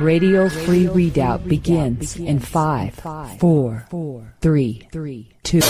Radio Free Redoubt begins in 5, 4, 3, 2.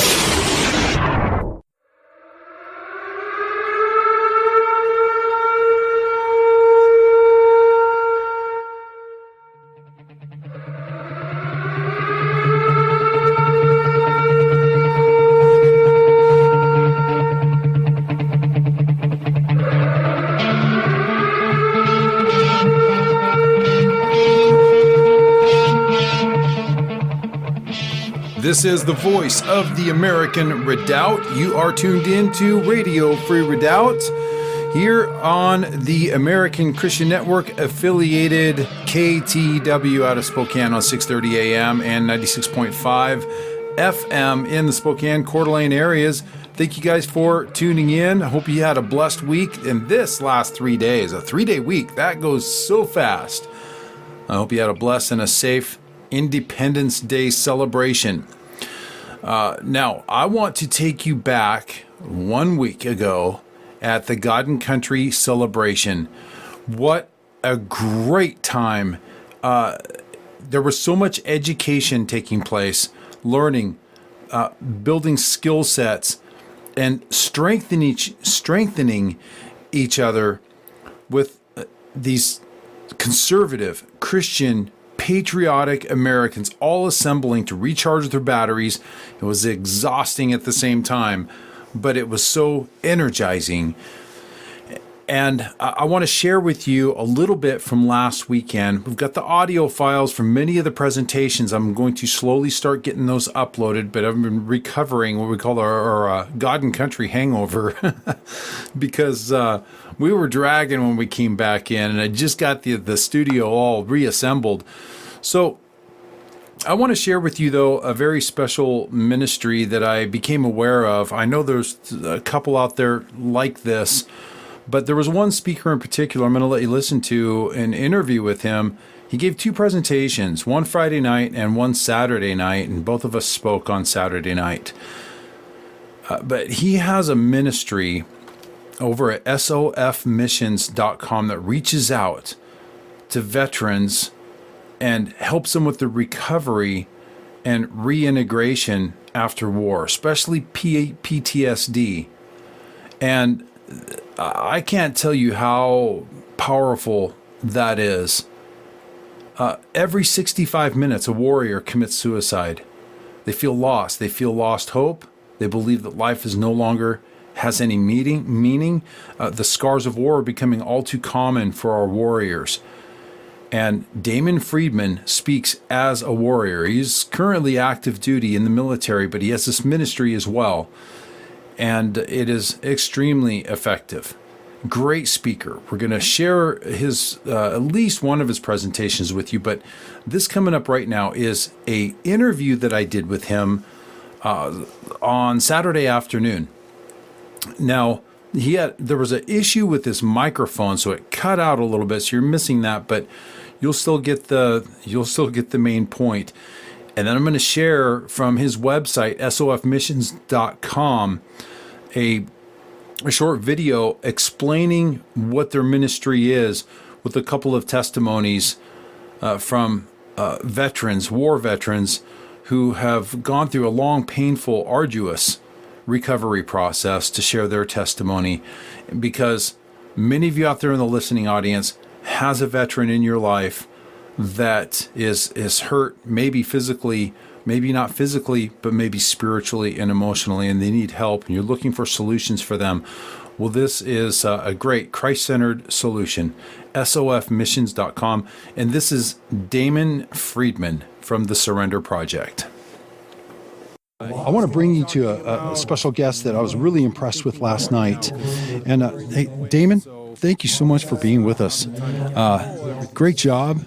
This is the voice of the American Redoubt. You are tuned in to Radio Free Redoubt here on the American Christian Network affiliated KTW out of Spokane on 630 AM and 96.5 FM in the Spokane, Coeur d'Alene areas. Thank you guys for tuning in. I hope you had a blessed week in this last 3 days. A 3-day week, that goes so fast. I hope you had a blessed and a safe Independence Day celebration. Now, I want to take you back 1 week ago at the God and Country celebration. What a great time. There was so much education taking place, learning, building skill sets, and strengthening each other with these conservative Christian patriotic Americans all assembling to recharge their batteries. It was exhausting at the same time, but it was so energizing. And I want to share with you a little bit from last weekend. We've got the audio files from many of the presentations. I'm going to slowly start getting those uploaded, but I've been recovering what we call our God and Country hangover because we were dragging when we came back in, and I just got the studio all reassembled. So I want to share with you, though, a very special ministry that I became aware of. I know there's a couple out there like this, but there was one speaker in particular I'm going to let you listen to an interview with him. He gave 2 presentations, one Friday night and one Saturday night, and both of us spoke on Saturday night. But he has a ministry over at SOFmissions.com that reaches out to veterans and helps them with the recovery and reintegration after war, especially PTSD. And I can't tell you how powerful that is. Every 65 minutes, a warrior commits suicide. They feel lost. They feel lost hope. They believe that life is no longer has any meaning. The scars of war are becoming all too common for our warriors. And Damon Friedman speaks as a warrior. He's currently active duty in the military, but he has this ministry as well. And it is extremely effective. Great speaker. We're going to share his at least one of his presentations with you, but this coming up right now is a interview that I did with him on Saturday afternoon. Now, there was an issue with this microphone, so it cut out a little bit, so you're missing that, but you'll still get the main point. And then I'm going to share from his website, SOFmissions.com, a short video explaining what their ministry is with a couple of testimonies from veterans, war veterans, who have gone through a long, painful, arduous recovery process to share their testimony, because many of you out there in the listening audience has a veteran in your life that is hurt, maybe physically, maybe not physically, but maybe spiritually and emotionally, and they need help, and you're looking for solutions for them. Well, this is a great Christ-centered solution, SOFmissions.com, and this is Damon Friedman from the Surrender Project. I want to bring you to a special guest that I was really impressed with last night. And hey, Damon, thank you so much for being with us. Great job.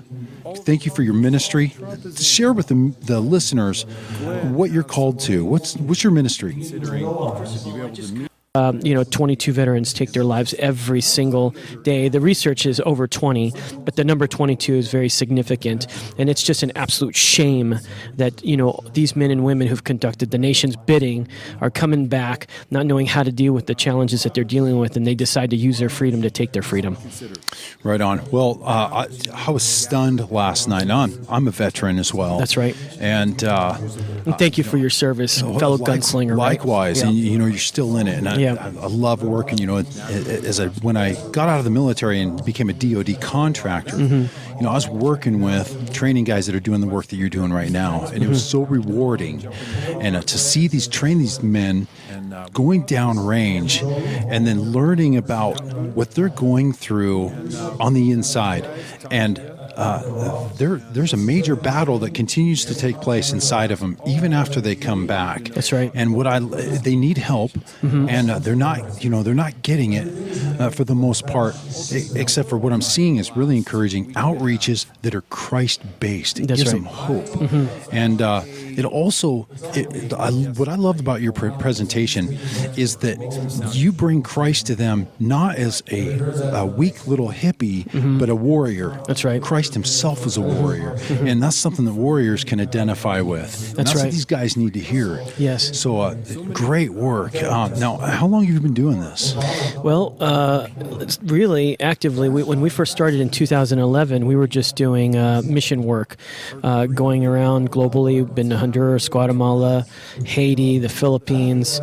Thank you for your ministry. Share with the listeners what you're called to. What's your ministry? 22 veterans take their lives every single day. The research is over 20, but the number 22 is very significant. And it's just an absolute shame that, these men and women who've conducted the nation's bidding are coming back, not knowing how to deal with the challenges that they're dealing with, and they decide to use their freedom to take their freedom. Right on. Well, I was stunned last night. I'm a veteran as well. That's right. And thank you for your service, fellow gunslinger. Likewise. Right? And you're still in it. And I love working, when I got out of the military and became a DOD contractor, I was working with training guys that are doing the work that you're doing right now. And it was so rewarding. And to train these men going down range and then learning about what they're going through on the inside. And there's a major battle that continues to take place inside of them even after they come back. That's right. And they need help, and they're not getting it for the most part, except for what I'm seeing is really encouraging outreaches that are Christ-based. It gives them hope, and it also what I loved about your presentation is that you bring Christ to them not as a weak little hippie, but a warrior. That's right. Christ himself was a warrior, and that's something that warriors can identify with. That's right. What these guys need to hear. Yes. So great work. Now, how long have you been doing this? Well, really actively, when we first started in 2011, we were just doing mission work, going around globally. We've been to Honduras, Guatemala, Haiti, the Philippines,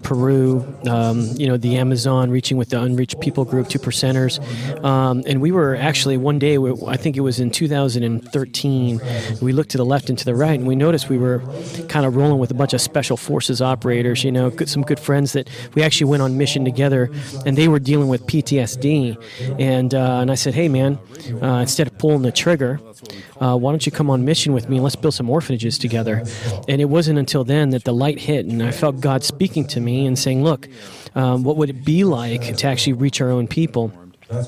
Peru, the Amazon, reaching with the Unreached People Group, 2%ers. And we were actually one day, I think it was in 2013, we looked to the left and to the right, and we noticed we were kind of rolling with a bunch of special forces operators, some good friends that we actually went on mission together, and they were dealing with PTSD. And I said, hey, man, instead of pulling the trigger, why don't you come on mission with me and let's build some orphanages together? And it wasn't until then that the light hit, and I felt God speaking to me and saying, look, what would it be like to actually reach our own people?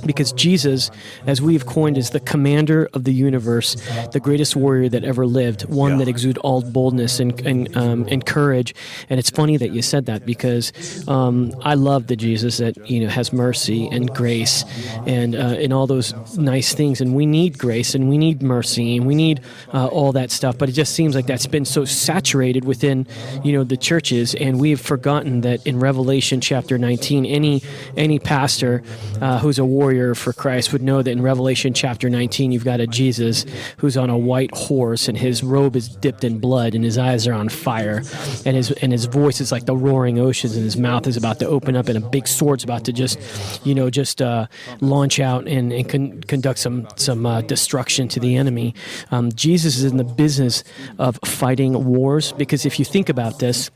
Because Jesus, as we've coined, is the commander of the universe, the greatest warrior that ever lived, one that exuded all boldness and courage. And it's funny that you said that, because I love the Jesus that has mercy and grace and all those nice things. And we need grace and we need mercy and we need all that stuff. But it just seems like that's been so saturated within the churches, and we've forgotten that in Revelation chapter 19, any pastor who's a warrior for Christ would know that in Revelation chapter 19, you've got a Jesus who's on a white horse, and his robe is dipped in blood, and his eyes are on fire, and his voice is like the roaring oceans, and his mouth is about to open up, and a big sword's about to just launch out and conduct some destruction to the enemy. Jesus is in the business of fighting wars, because if you think about this,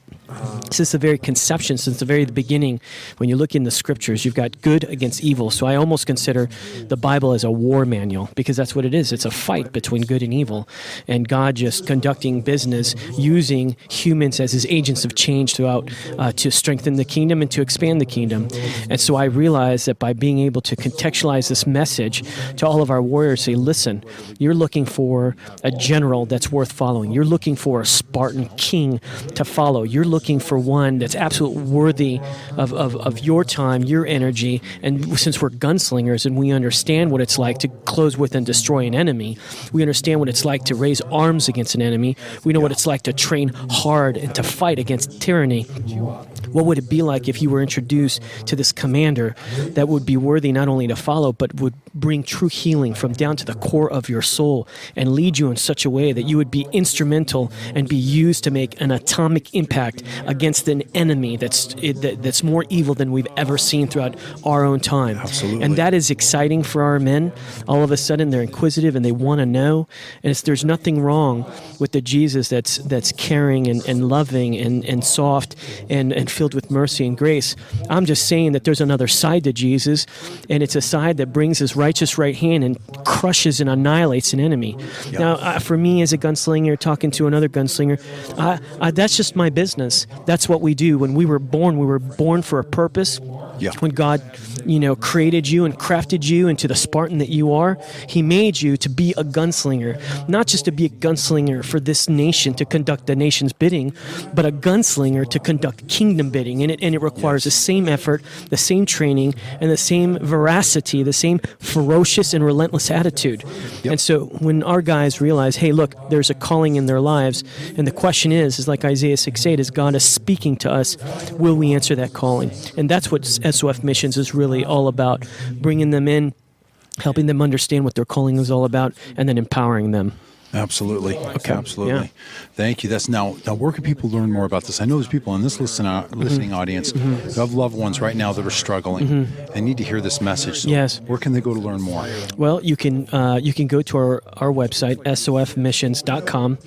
since the very conception, since the very beginning, when you look in the scriptures, you've got good against evil. So I almost consider the Bible as a war manual, because that's what it is. It's a fight between good and evil, and God just conducting business, using humans as his agents of change throughout to strengthen the kingdom and to expand the kingdom. And so I realized that by being able to contextualize this message to all of our warriors, say, listen, you're looking for a general that's worth following. You're looking for a Spartan king to follow. You're looking for one that's absolutely worthy of your time, your energy. And since we're gunslingers and we understand what it's like to close with and destroy an enemy, we understand what it's like to raise arms against an enemy. We know what it's like to train hard and to fight against tyranny. What would it be like if you were introduced to this commander that would be worthy not only to follow, but would bring true healing from down to the core of your soul and lead you in such a way that you would be instrumental and be used to make an atomic impact against an enemy that's more evil than we've ever seen throughout our own time. Absolutely. And that is exciting for our men. All of a sudden, they're inquisitive and they want to know. And there's nothing wrong with the Jesus that's caring and loving and soft and filled with mercy and grace. I'm just saying that there's another side to Jesus, and it's a side that brings his righteous right hand and crushes and annihilates an enemy. Yeah. Now, for me as a gunslinger, talking to another gunslinger, that's just my business. That's what we do. When we were born for a purpose. Yeah. When God, created you and crafted you into the Spartan that you are, he made you to be a gunslinger, not just to be a gunslinger for this nation to conduct the nation's bidding, but a gunslinger to conduct kingdom bidding. And it requires the same effort, the same training, and the same veracity, the same ferocious and relentless attitude. Yep. And so when our guys realize, hey, look, there's a calling in their lives, and the question is like Isaiah 6:8, is God is speaking to us, will we answer that calling? And that's what SOF Missions is really all about, bringing them in, helping them understand what their calling is all about, and then empowering them. Absolutely. Okay. Absolutely. Yeah. Thank you. That's now where can people learn more about this? I know there's people in this listening audience who have loved ones right now that are struggling and need to hear this message. So Yes. where can they go to learn more? Well, you can go to our website, sofmissions.com,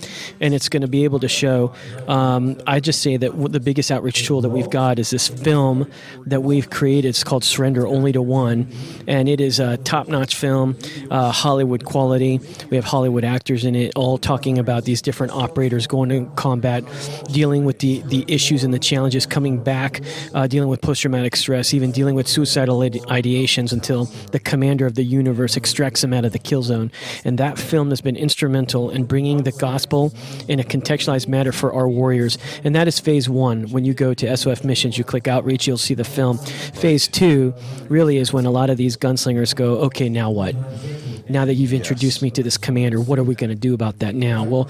and it's going to be able to show, I just say that the biggest outreach tool that we've got is this film that we've created. It's called Surrender Only to One, and it is a top-notch film, Hollywood quality. We have Hollywood actors in it, all talking about these different operators going to combat, dealing with the issues and the challenges, coming back, dealing with post-traumatic stress, even dealing with suicidal ideations until the commander of the universe extracts them out of the kill zone. And that film has been instrumental in bringing the gospel in a contextualized manner for our warriors. And that is phase 1. When you go to SOF Missions, you click Outreach, you'll see the film. Phase 2 really is when a lot of these gunslingers go, okay, now what? Now that you've introduced me to this commander, what are we going to do about that now? Well,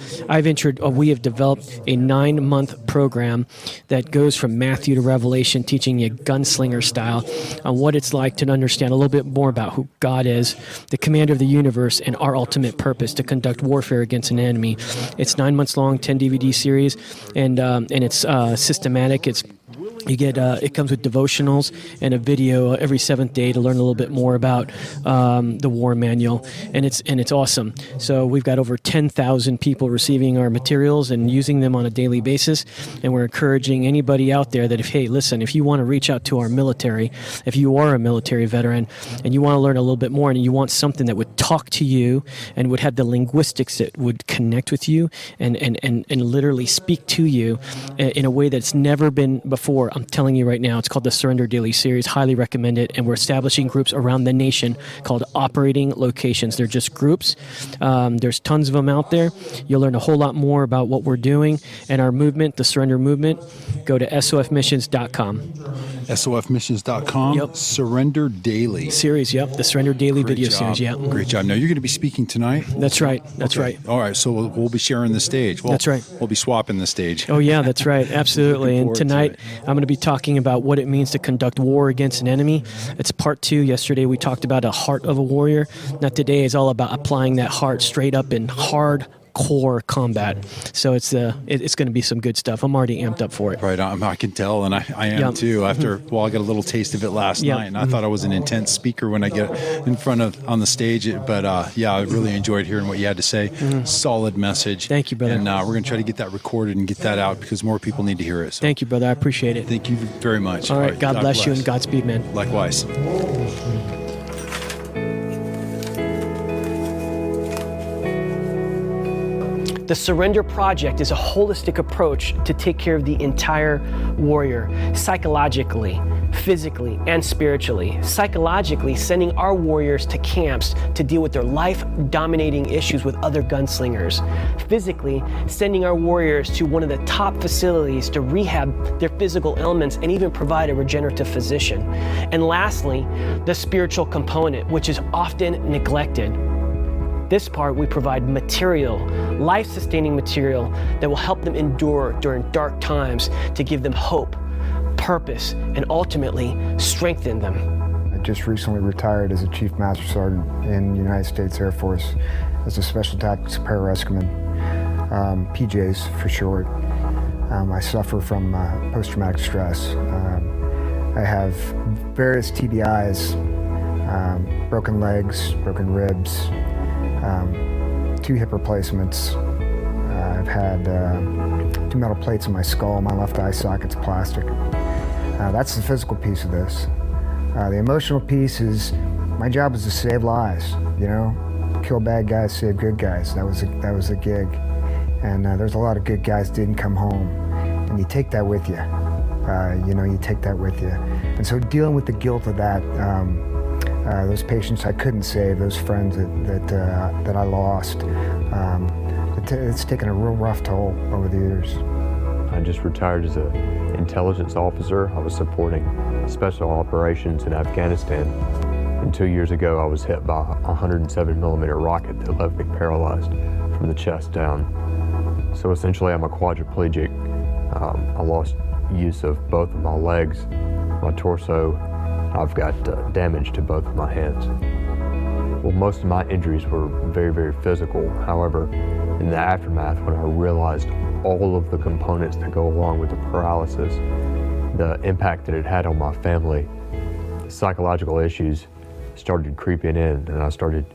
we have developed a 9-month program that goes from Matthew to Revelation, teaching you gunslinger style on what it's like to understand a little bit more about who God is, the commander of the universe, and our ultimate purpose to conduct warfare against an enemy. It's 9 months long, 10 DVD series, and it's systematic. It comes with devotionals and a video every 7th day to learn a little bit more about the war manual, and it's awesome. So we've got over 10,000 people receiving our materials and using them on a daily basis, and we're encouraging anybody out there that if you want to reach out to our military, if you are a military veteran and you want to learn a little bit more and you want something that would talk to you and would have the linguistics that would connect with you and literally speak to you in a way that's never been before, I'm telling you right now, it's called the Surrender Daily Series. Highly recommend it. And we're establishing groups around the nation called operating locations. They're just groups. There's tons of them out there. You'll learn a whole lot more about what we're doing and our movement, the Surrender Movement. Go to sofmissions.com. sofmissions.com. Yep. Surrender Daily Series, yep. The Surrender Daily video series, yeah. Great job. Now, you're going to be speaking tonight? That's right. That's right. All right. So we'll be sharing the stage. That's right. We'll be swapping the stage. Oh, yeah, that's right. Absolutely. And tonight, I'm going to be talking about what it means to conduct war against an enemy. It's part 2. Yesterday, we talked about a heart of a warrior. Now, today is all about applying that heart straight up in hard core combat. So it's going to be some good stuff. I'm already amped up for it. Right, I can tell, and I am too. After I got a little taste of it last night, and I thought I was an intense speaker when I get in front of on the stage. But I really enjoyed hearing what you had to say. Solid message. Thank you, brother. And we're going to try to get that recorded and get that out because more people need to hear it. So thank you, brother. I appreciate it. Thank you very much. All right. God bless you and Godspeed, man. Likewise. The Surrender Project is a holistic approach to take care of the entire warrior, psychologically, physically, and spiritually. Psychologically, sending our warriors to camps to deal with their life-dominating issues with other gunslingers. Physically, sending our warriors to one of the top facilities to rehab their physical ailments and even provide a regenerative physician. And lastly, the spiritual component, which is often neglected. This part, we provide material, life-sustaining material that will help them endure during dark times to give them hope, purpose, and ultimately strengthen them. I just recently retired as a Chief Master Sergeant in the United States Air Force as a Special Tactics Pararescueman, PJs for short. I suffer from post-traumatic stress. I have various TBIs, broken legs, broken ribs, 2 hip replacements. I've had 2 metal plates in my skull. My left eye socket's plastic. That's the physical piece of this. The emotional piece is my job is to save lives. Kill bad guys, save good guys. That was the gig. And there's a lot of good guys didn't come home, and you take that with you. You take that with you. And so dealing with the guilt of that, those patients I couldn't save, those friends that I lost, it's taken a real rough toll over the years. I just retired as an intelligence officer. I was supporting special operations in Afghanistan. And 2 years ago, I was hit by a 107 millimeter rocket that left me paralyzed from the chest down. So essentially, I'm a quadriplegic. I lost use of both of my legs, my torso. I've got damage to both of my hands. Well, most of my injuries were very, very physical. However, in the aftermath, when I realized all of the components that go along with the paralysis, the impact that it had on my family, the psychological issues started creeping in, and I started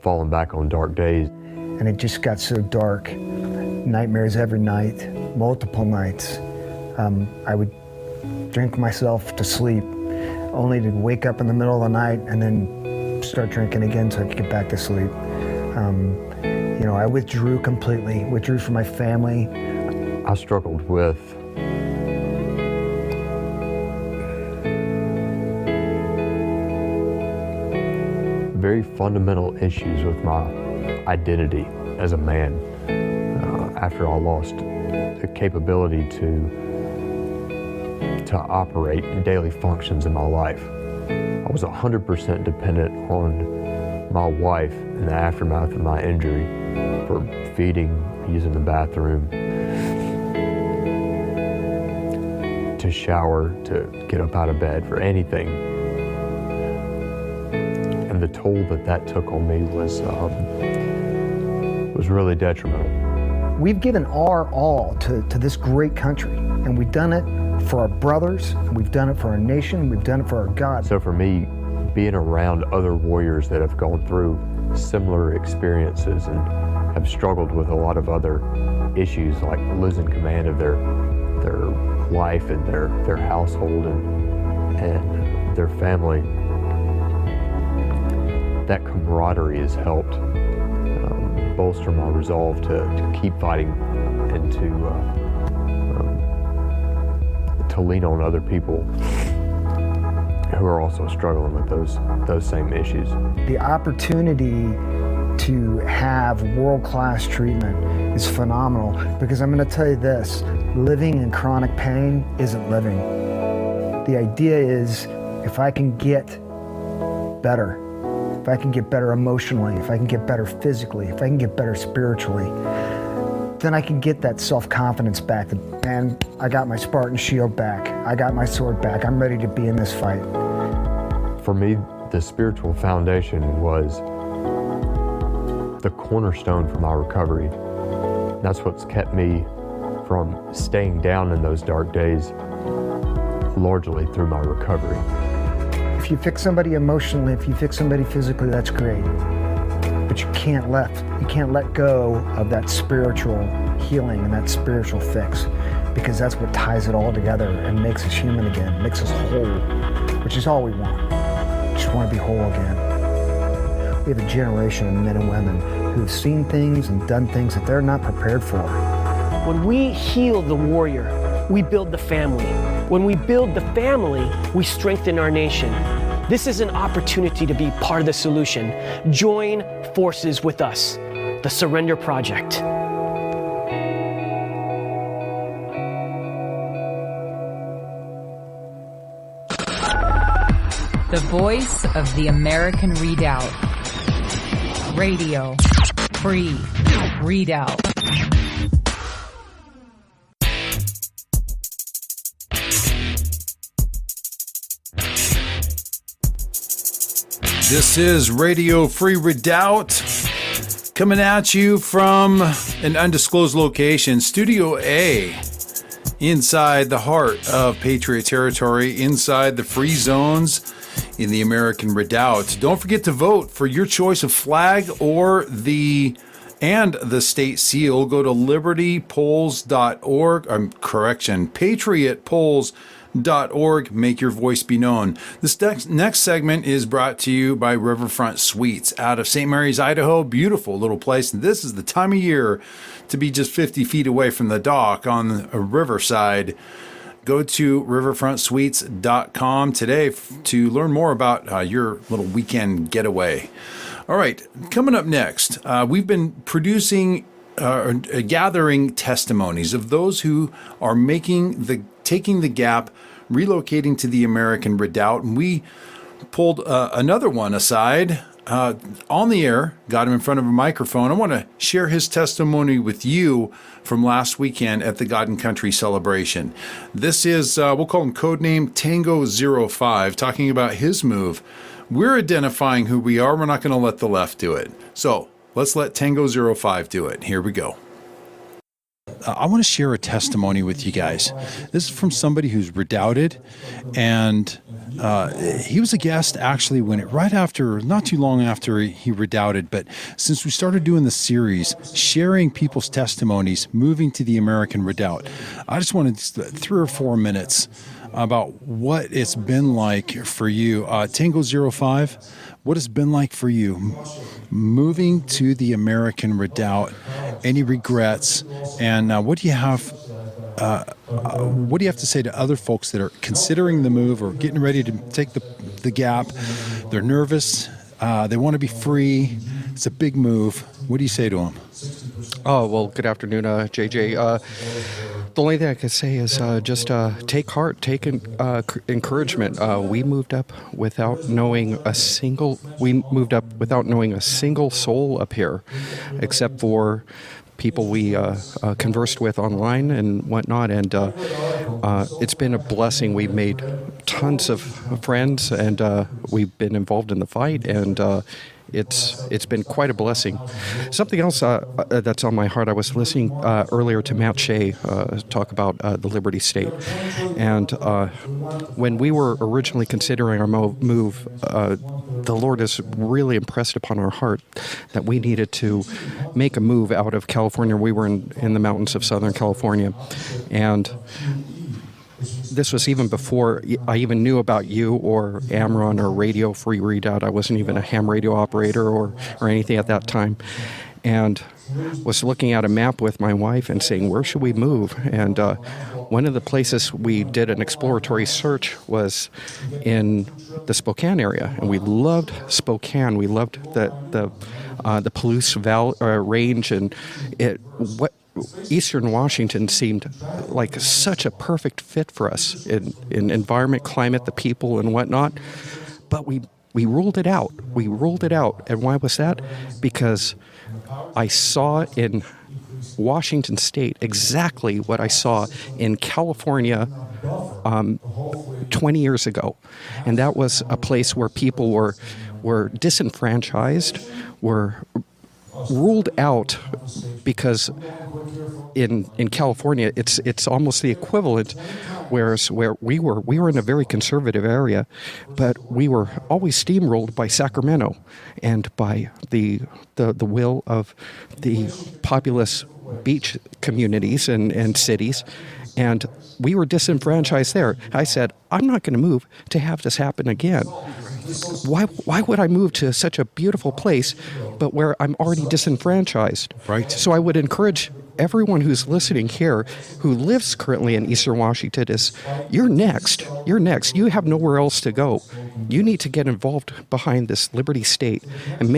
falling back on dark days. And it just got so dark. Nightmares every night, multiple nights. I would drink myself to sleep, only to wake up in the middle of the night and then start drinking again so I could get back to sleep. I withdrew completely, withdrew from my family. I struggled with very fundamental issues with my identity as a man after I lost the capability to operate in daily functions in my life. I was 100% dependent on my wife in the aftermath of my injury for feeding, using the bathroom, to shower, to get up out of bed, for anything. And the toll that took on me was really detrimental. We've given our all to this great country, and we've done it for our brothers, we've done it for our nation, we've done it for our God. So for me, being around other warriors that have gone through similar experiences and have struggled with a lot of other issues, like losing command of their life and their household and their family, that camaraderie has helped bolster my resolve to keep fighting and to lean on other people who are also struggling with those same issues. The opportunity to have world-class treatment is phenomenal, because I'm going to tell you this, living in chronic pain isn't living. The idea is, if I can get better, if I can get better emotionally, if I can get better physically, if I can get better spiritually, then I can get that self-confidence back. And I got my Spartan shield back. I got my sword back. I'm ready to be in this fight. For me, the spiritual foundation was the cornerstone for my recovery. That's what's kept me from staying down in those dark days, largely through my recovery. If you fix somebody emotionally, if you fix somebody physically, that's great. But you can't let go of that spiritual healing and that spiritual fix, because that's what ties it all together and makes us human again, makes us whole, which is all we want. We just want to be whole again. We have a generation of men and women who've seen things and done things that they're not prepared for. When we heal the warrior, we build the family. When we build the family, we strengthen our nation. This is an opportunity to be part of the solution. Join forces with us, the Surrender Project. The voice of the American Redoubt. Radio Free Redoubt. This is Radio Free Redoubt, coming at you from an undisclosed location, Studio A, inside the heart of Patriot territory, inside the free zones in the American Redoubt. Don't forget to vote for your choice of flag or the state seal. Go to libertypolls.org, patriotpolls.org. Make your voice be known. This next segment is brought to you by Riverfront Suites out of St. Mary's, Idaho. Beautiful little place. And this is the time of year to be just 50 feet away from the dock on a riverside. go to riverfrontsuites.com today to learn more about your little weekend getaway. All right, coming up next, we've been gathering testimonies of those who are taking the gap, relocating to the American Redoubt, and we pulled another one aside on the air, got him in front of a microphone. I want to share his testimony with you from last weekend at the God and Country celebration. This is, we'll call him codename Tango 05, talking about his move. We're identifying who we are. We're not going to let the left do it. So let's let Tango 05 do it. Here we go. I want to share a testimony with you guys. This is from somebody who's redoubted, and he was a guest actually not too long after he redoubted. But since we started doing the series, sharing people's testimonies, moving to the American Redoubt, I just wanted 3 or 4 minutes about what it's been like for you. Tango 05, what it's been like for you moving to the American Redoubt, any regrets, and what do you have to say to other folks that are considering the move or getting ready to take the gap? They're nervous, they want to be free, it's a big move. What do you say to them? Oh, well, good afternoon, JJ. The only thing I can say is just take heart, take encouragement. We moved up without knowing a single soul up here, except for people we conversed with online and whatnot, and it's been a blessing. We've made tons of friends, and we've been involved in the fight, and it's been quite a blessing. Something else that's on my heart, I was listening earlier to Matt Shea talk about the Liberty State. And when we were originally considering our move, the Lord has really impressed upon our heart that we needed to make a move out of California. We were in the mountains of Southern California. And this was even before I even knew about you or Amron or Radio Free Redoubt. I wasn't even a ham radio operator or anything at that time. And was looking at a map with my wife and saying, where should we move? And one of the places we did an exploratory search was in the Spokane area. And we loved Spokane. We loved the Palouse Valley range, and Eastern Washington seemed like such a perfect fit for us in environment, climate, the people, and whatnot. But we ruled it out. We ruled it out. And why was that? Because I saw in Washington State exactly what I saw in California 20 years ago. And that was a place where people were disenfranchised, were ruled out, because in California it's almost the equivalent, whereas where we were in a very conservative area, but we were always steamrolled by Sacramento and by the will of the populous beach communities and cities, and we were disenfranchised there. I said, I'm not going to move to have this happen again. Why would I move to such a beautiful place, but where I'm already disenfranchised? Right. So I would encourage everyone who's listening here, who lives currently in Eastern Washington, is you're next. You're next. You have nowhere else to go. You need to get involved behind this Liberty State and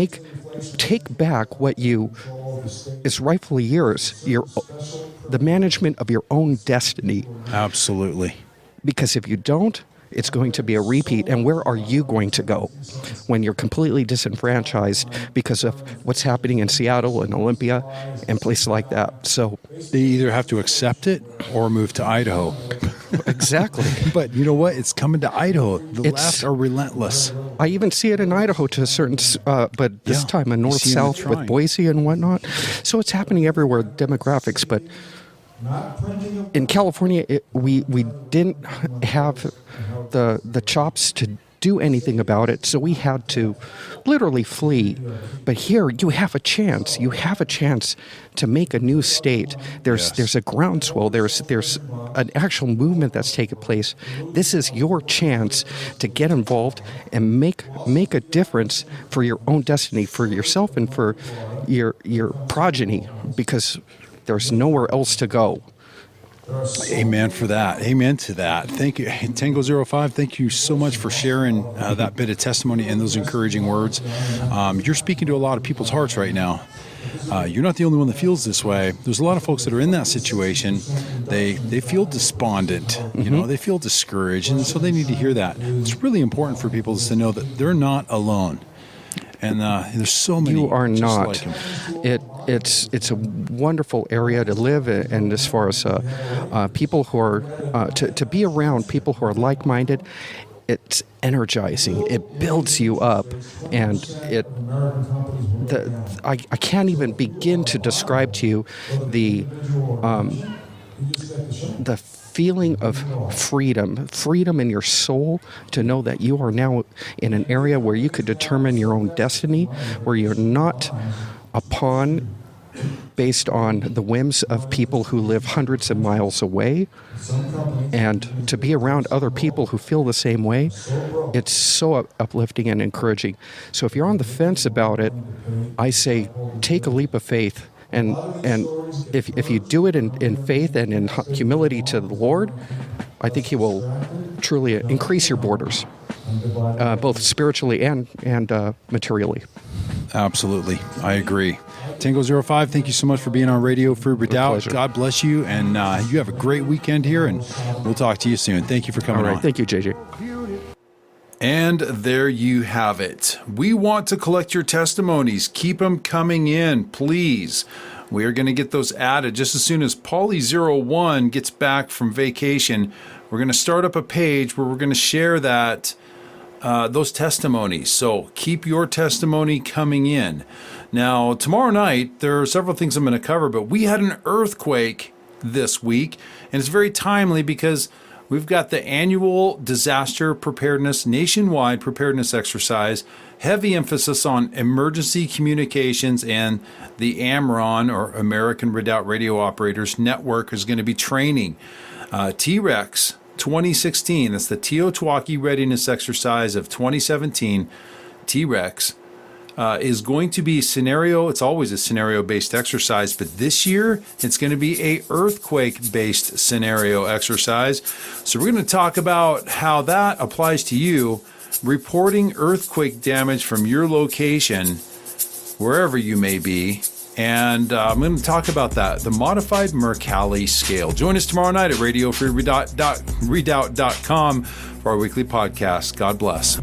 take back what is rightfully yours. The management of your own destiny. Absolutely. Because if you don't, it's going to be a repeat. And where are you going to go when you're completely disenfranchised because of what's happening in Seattle and Olympia and places like that? So they either have to accept it or move to Idaho. Exactly. But you know what? It's coming to Idaho. The left are relentless. I even see it in Idaho to a certain, but this time in north-south with Boise and whatnot. So it's happening everywhere, demographics. But in California, we didn't have the chops to do anything about it, so we had to literally flee. But here, you have a chance. You have a chance to make a new state. There's a groundswell. There's an actual movement that's taken place. This is your chance to get involved and make a difference for your own destiny, for yourself and for your progeny, because there's nowhere else to go. Amen for that. Amen to that. Thank you. Tango 05, thank you so much for sharing that bit of testimony and those encouraging words. You're speaking to a lot of people's hearts right now. You're not the only one that feels this way. There's a lot of folks that are in that situation. They feel despondent, they feel discouraged, and so they need to hear that. It's really important for people to know that they're not alone. And there's so many. You are just not. like 'em. It's a wonderful area to live in, and as far as people who are to be around people who are like-minded, it's energizing. It builds you up, and I can't even begin to describe to you the feeling of freedom in your soul, to know that you are now in an area where you could determine your own destiny, where you're not a pawn based on the whims of people who live hundreds of miles away, and to be around other people who feel the same way. It's so uplifting and encouraging. So if you're on the fence about it, I say take a leap of faith. And if you do it in faith and in humility to the Lord, I think He will truly increase your borders, both spiritually and materially. Absolutely. I agree. Tango 05, thank you so much for being on Radio Free Redoubt. God bless you, and you have a great weekend here, and we'll talk to you soon. Thank you for coming on. Thank you, JJ. And there you have it. We want to collect your testimonies. Keep them coming in, please. We are going to get those added just as soon as Paulie01 gets back from vacation. We're going to start up a page where we're going to share those testimonies. So keep your testimony coming in. Now, tomorrow night, there are several things I'm going to cover, but we had an earthquake this week, and it's very timely because we've got the annual disaster preparedness, nationwide preparedness exercise, heavy emphasis on emergency communications, and the AMRON, or American Redoubt Radio Operators Network, is going to be training T-REX 2016. That's the Teotihuacan Readiness Exercise of 2017. T-REX is going to be it's always a scenario-based exercise, but this year it's going to be a earthquake-based scenario exercise. So we're going to talk about how that applies to you, reporting earthquake damage from your location, wherever you may be. And I'm going to talk about that, the modified Mercalli scale. Join us tomorrow night at RadioFreeRedoubt.com for our weekly podcast. God bless.